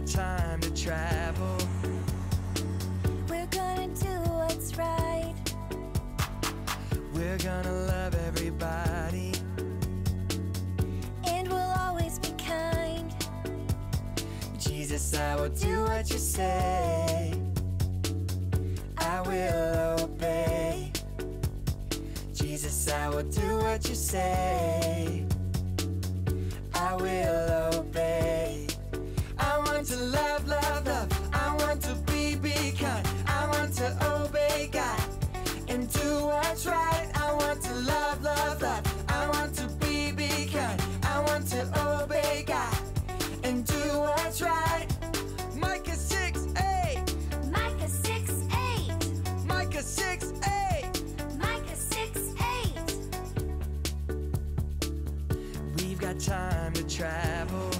got time to travel. We're gonna do what's right. We're gonna love everybody. And we'll always be kind. Jesus, I will do what you say. I will obey. Jesus, I will do what you say. I will obey. I want to love, love, love. I want to be kind. I want to obey God and do what's right. I want to love, love, love. I want to be kind. I want to obey God and do what's right. Micah 6:8. Micah 6:8. Micah 6:8. Micah 6:8. We've got time to travel.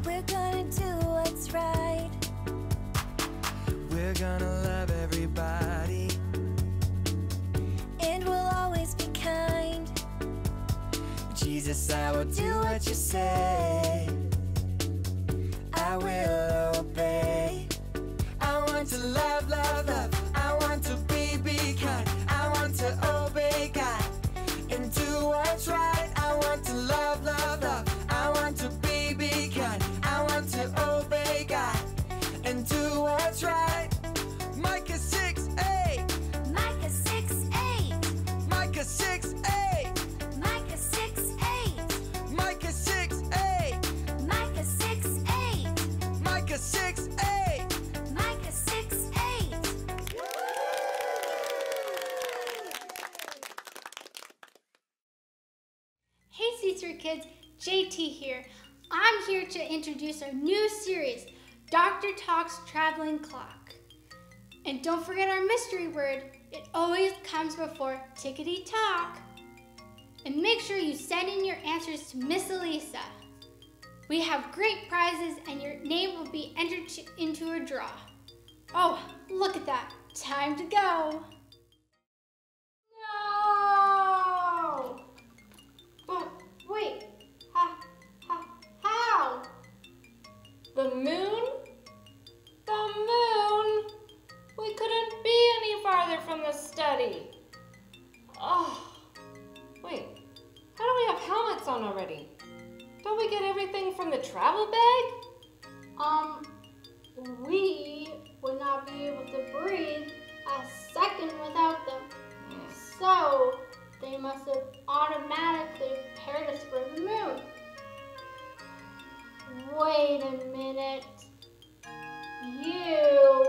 We're gonna do what's right. We're gonna love everybody. And we'll always be kind. Jesus, I will do what you say. I will obey. I want to love, love, love. I want to be kind. I want to obey God and do what's right. I want to love, love, love. I want to be kind. I want to obey God and do what's right. Micah 6:8. Micah 6:8. Micah 6:8. Micah 6:8. Micah 6:8. Micah 6:8. Micah 6:8. Micah 6:8. Hey C3 kids, JT here. I'm here to introduce our new series, Dr. Tock's Traveling Clock. And don't forget our mystery word, it always comes before tickety-tock. And make sure you send in your answers to Miss Elisa. We have great prizes and your name will be entered into a draw. Oh, look at that, time to go. No! But wait, how? The moon? The moon? We couldn't be any farther from the study. Oh, wait, how do we have helmets on already? Don't we get everything from the travel bag? We would not be able to breathe a second without them. So, they must have automatically prepared us for the moon. Wait a minute. You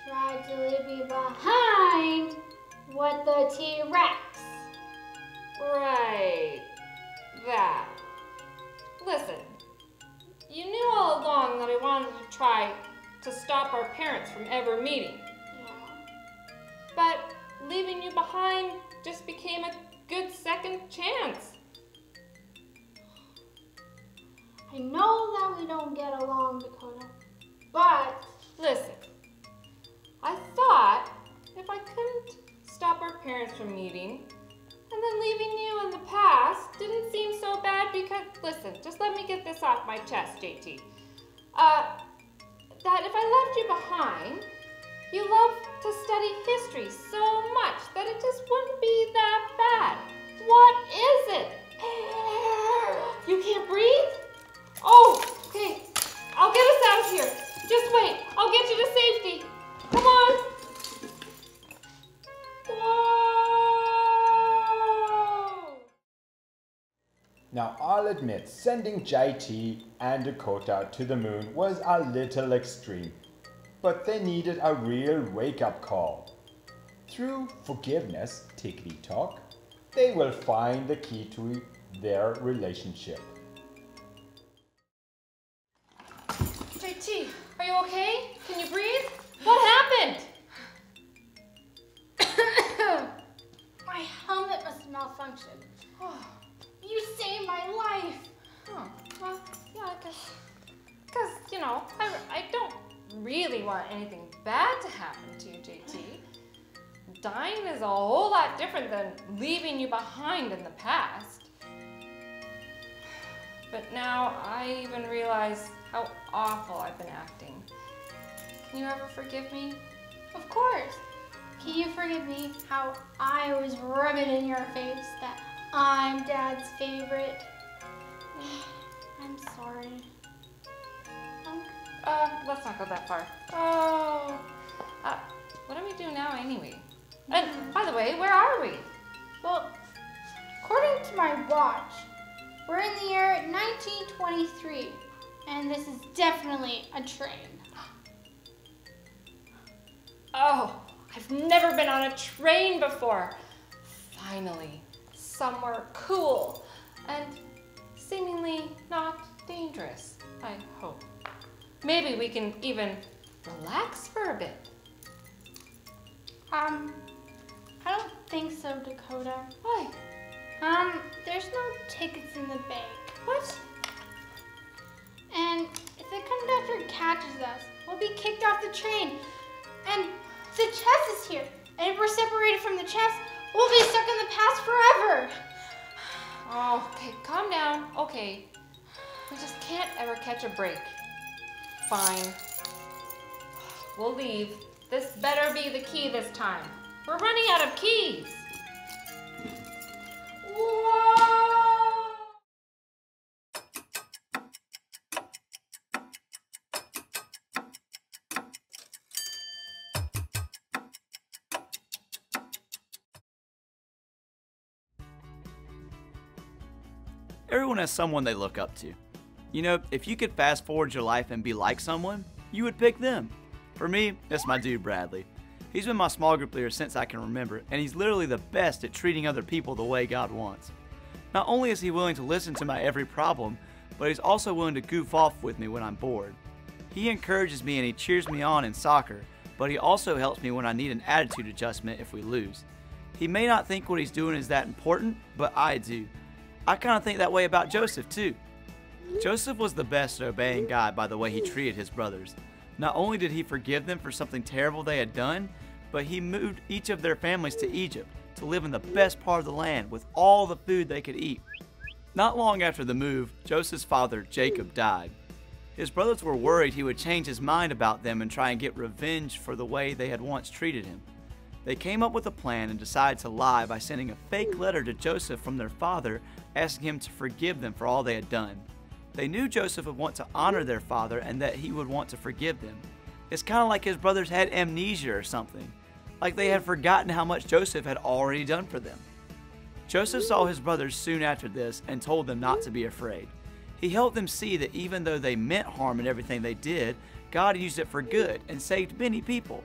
tried to leave me behind with the T-Rex. Right, that. Listen, you knew all along that I wanted to try to stop our parents from ever meeting. Yeah. But leaving you behind just became a good second chance. I know that we don't get along, Dakota, but Listen, I thought if I couldn't stop our parents from meeting, and then leaving you in the past didn't seem so bad because, listen, just let me get this off my chest, JT. That if I left you behind, you love to study history so much that it just wouldn't be that bad. What is it? You can't breathe? Oh, okay. I'll get us out of here. Just wait. I'll get you to safety. Come on. Whoa! Now I'll admit sending JT and Dakota to the moon was a little extreme, but they needed a real wake-up call. Through forgiveness, tickety-tock, they will find the key to their relationship. JT, are you okay? Can you breathe? What happened? my helmet must malfunction. You saved my life. Oh, well, yeah, because, you know, I don't really want anything bad to happen to you, JT. Dying is a whole lot different than leaving you behind in the past. but now I even realize how awful I've been acting. Can you ever forgive me? Of course. Can you forgive me how I always rub it in your face that I'm Dad's favorite? I'm sorry. Let's not go that far. Oh, what do we do now anyway? And by the way, where are we? Well, according to my watch, we're in the year 1923, and this is definitely a train. Oh, I've never been on a train before. Finally, somewhere cool and seemingly not dangerous, I hope. Maybe we can even relax for a bit. I don't think so, Dakota. Why? There's no tickets in the bank. What? And if the conductor catches us, we'll be kicked off the train. And the chest is here. And if we're separated from the chest, we'll be stuck in the past forever. Oh, okay, calm down. Okay. We just can't ever catch a break. Fine. We'll leave. This better be the key this time. We're running out of keys. Whoa! Everyone has someone they look up to. You know, if you could fast forward your life and be like someone, you would pick them. For me, it's my dude Bradley. He's been my small group leader since I can remember, and he's literally the best at treating other people the way God wants. Not only is he willing to listen to my every problem, but he's also willing to goof off with me when I'm bored. He encourages me and he cheers me on in soccer, but he also helps me when I need an attitude adjustment if we lose. He may not think what he's doing is that important, but I do. I kind of think that way about Joseph too. Joseph was the best at obeying God by the way he treated his brothers. Not only did he forgive them for something terrible they had done, but he moved each of their families to Egypt to live in the best part of the land with all the food they could eat. Not long after the move, Joseph's father, Jacob, died. His brothers were worried he would change his mind about them and try and get revenge for the way they had once treated him. They came up with a plan and decided to lie by sending a fake letter to Joseph from their father, asking him to forgive them for all they had done. They knew Joseph would want to honor their father and that he would want to forgive them. It's kind of like his brothers had amnesia or something, like they had forgotten how much Joseph had already done for them. Joseph saw his brothers soon after this and told them not to be afraid. He helped them see that even though they meant harm in everything they did, God used it for good and saved many people.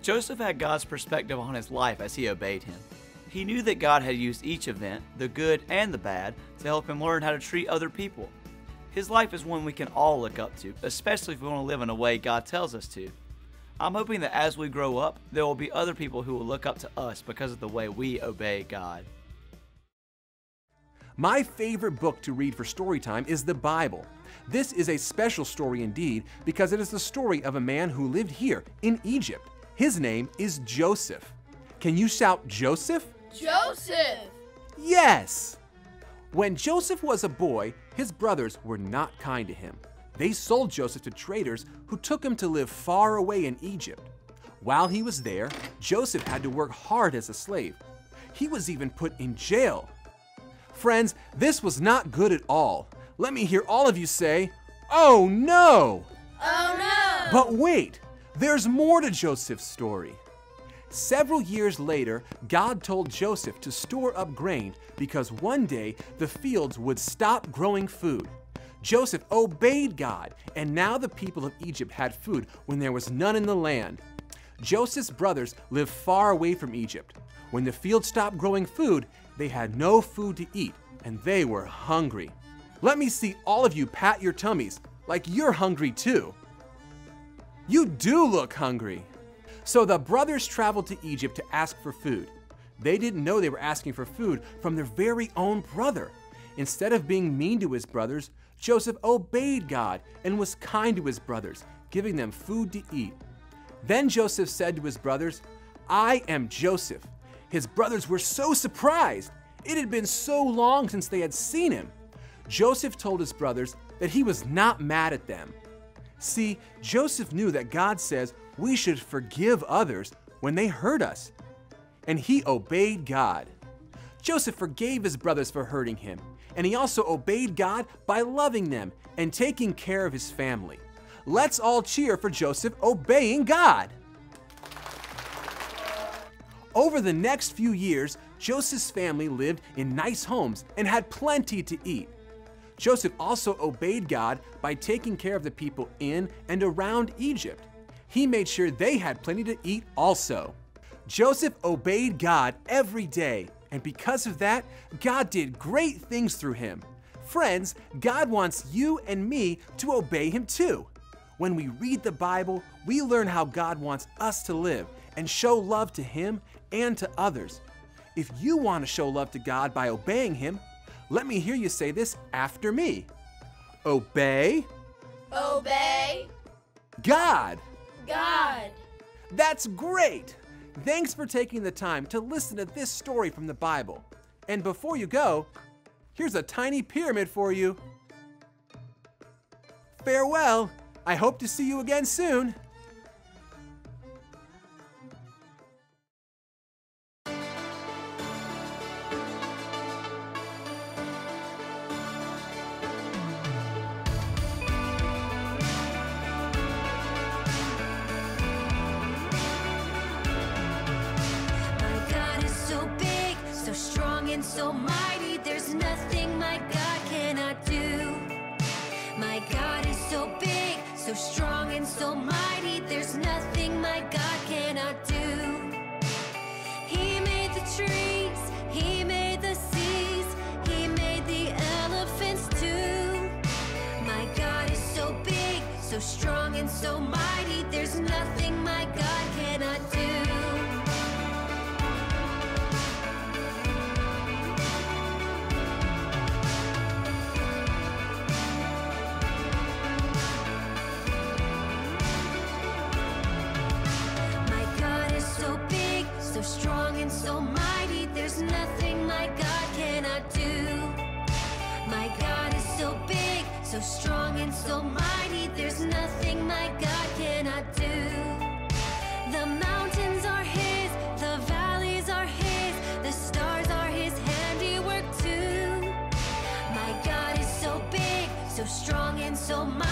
Joseph had God's perspective on his life as he obeyed him. He knew that God had used each event, the good and the bad, to help him learn how to treat other people. His life is one we can all look up to, especially if we want to live in a way God tells us to. I'm hoping that as we grow up, there will be other people who will look up to us because of the way we obey God. My favorite book to read for story time is the Bible. This is a special story indeed because it is the story of a man who lived here in Egypt. His name is Joseph. Can you shout Joseph? Joseph! Yes! When Joseph was a boy, his brothers were not kind to him. They sold Joseph to traders who took him to live far away in Egypt. While he was there, Joseph had to work hard as a slave. He was even put in jail. Friends, this was not good at all. Let me hear all of you say, "Oh no!" Oh no! But wait, there's more to Joseph's story. Several years later, God told Joseph to store up grain because one day the fields would stop growing food. Joseph obeyed God, and now the people of Egypt had food when there was none in the land. Joseph's brothers lived far away from Egypt. When the fields stopped growing food, they had no food to eat, and they were hungry. Let me see all of you pat your tummies like you're hungry too. You do look hungry. So the brothers traveled to Egypt to ask for food. They didn't know they were asking for food from their very own brother. Instead of being mean to his brothers, Joseph obeyed God and was kind to his brothers, giving them food to eat. Then Joseph said to his brothers, "I am Joseph." His brothers were so surprised. It had been so long since they had seen him. Joseph told his brothers that he was not mad at them. See, Joseph knew that God says we should forgive others when they hurt us, and he obeyed God. Joseph forgave his brothers for hurting him, and he also obeyed God by loving them and taking care of his family. Let's all cheer for Joseph obeying God. Over the next few years, Joseph's family lived in nice homes and had plenty to eat. Joseph also obeyed God by taking care of the people in and around Egypt. He made sure they had plenty to eat also. Joseph obeyed God every day, and because of that, God did great things through him. Friends, God wants you and me to obey him too. When we read the Bible, we learn how God wants us to live and show love to him and to others. If you want to show love to God by obeying him, let me hear you say this after me. Obey Obey God. God. That's great! Thanks for taking the time to listen to this story from the Bible. And before you go, here's a tiny pyramid for you. Farewell. I hope to see you again soon. My God is so big, so strong and so mighty. There's nothing my God cannot do. My God is so big, so strong and so mighty. There's nothing my God cannot do. He made the trees, he made the seas, he made the elephants too. My God is so big, so strong and so mighty. There's nothing my God cannot do. My God is so big, so strong and so mighty. There's nothing my God cannot do. My God is so big, so strong and so mighty. There's nothing my God cannot do. The mountains are his, the valleys are his, the stars are his handiwork too. My God is so big, so strong and so mighty.